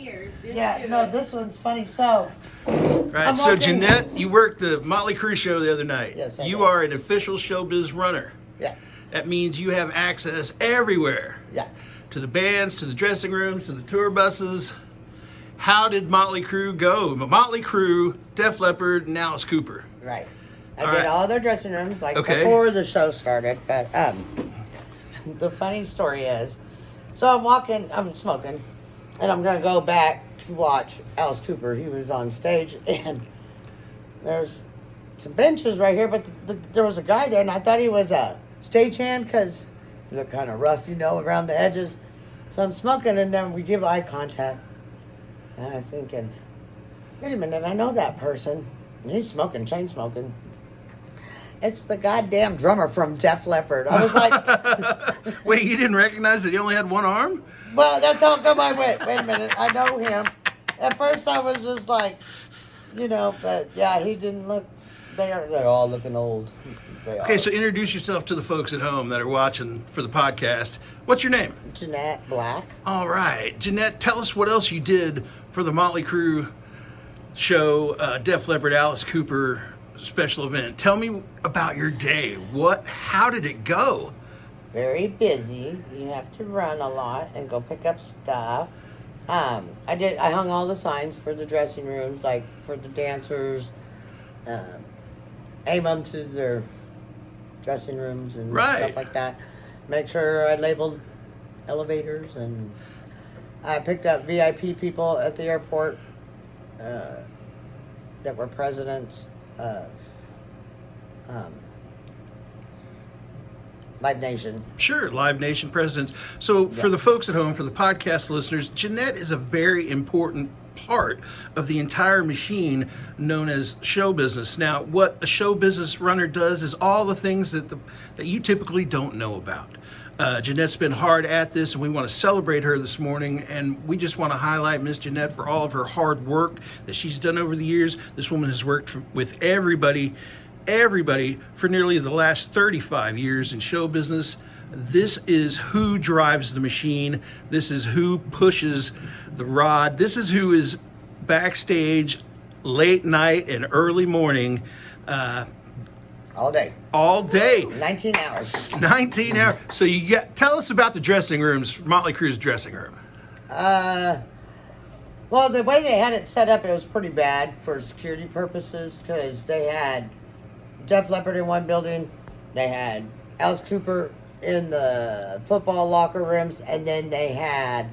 years. This one's funny. So, Right. So, Janette, you worked the Motley Crue show the other night. Yes, I You did. are an official showbiz runner. Yes. That means you have access everywhere. Yes. To the bands, to the dressing rooms, to the tour buses. How did Motley Crue go? Motley Crue, Def Leppard, and Alice Cooper. Right. I did all their dressing rooms before the show started. But the funny story is, so I'm smoking, and I'm gonna go back to watch Alice Cooper. He was on stage, and there's some benches right here, but there was a guy there, and I thought he was a stagehand because he looked kind of rough, around the edges. So I'm smoking, and then we give eye contact, and I'm thinking, wait a minute, I know that person. And he's smoking, chain smoking. It's the goddamn drummer from Def Leppard. I was like... Wait, you didn't recognize that he only had one arm? Well, that's how come I went. Wait a minute, I know him. At first I was just like, but yeah, he didn't look... They're all looking old. Okay, so introduce yourself to the folks at home that are watching for the podcast. What's your name? Janette Black. All right. Janette, tell us what else you did for the Motley Crue show, Def Leppard, Alice Cooper special event. Tell me about your day. How did it go? Very busy. You have to run a lot and go pick up stuff. I hung all the signs for the dressing rooms, like for the dancers, aim them to their dressing rooms and stuff like that. Make sure I labeled elevators, and I picked up VIP people at the airport that were presidents of Live Nation. Sure, Live Nation presidents. So for the folks at home, for the podcast listeners, Janette is a very important part of the entire machine known as show business. Now, what a show business runner does is all the things that you typically don't know about. Janette's been hard at this, and we want to celebrate her this morning, and we just want to highlight Miss Janette for all of her hard work that she's done over the years. This woman has worked with everybody for nearly the last 35 years in show business. This is who drives the machine. This is who pushes the rod. This is who is backstage late night and early morning. All day. 19 hours. 19 hours. So tell us about the dressing rooms, Motley Crue's dressing room. Well, the way they had it set up, it was pretty bad for security purposes, because they had Def Leppard in one building, they had Alice Cooper in the football locker rooms, and then they had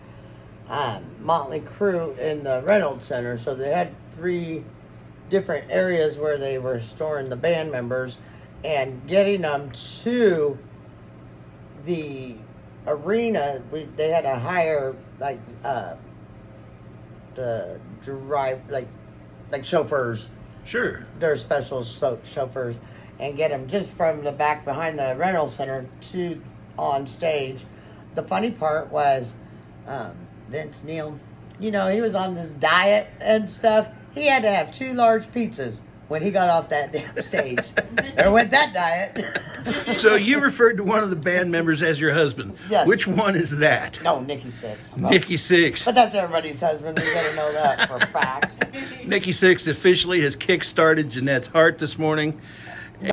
Motley Crue in the Reynolds Center. So they had 3 different areas where they were storing the band members, and getting them to the arena. They had to hire the drive like chauffeurs. Sure. They're special chauffeurs, and get them just from the back behind the Reynolds Center to on stage. The funny part was Vince Neil. He was on this diet and stuff. He had to have 2 large pizzas when he got off that damn stage. There went that diet. So you referred to one of the band members as your husband. Yes. Which one is that? No, Nikki Sixx. Nikki Sixx. But that's everybody's husband. You gotta know that for a fact. Nikki Sixx officially has kick-started Janette's heart this morning.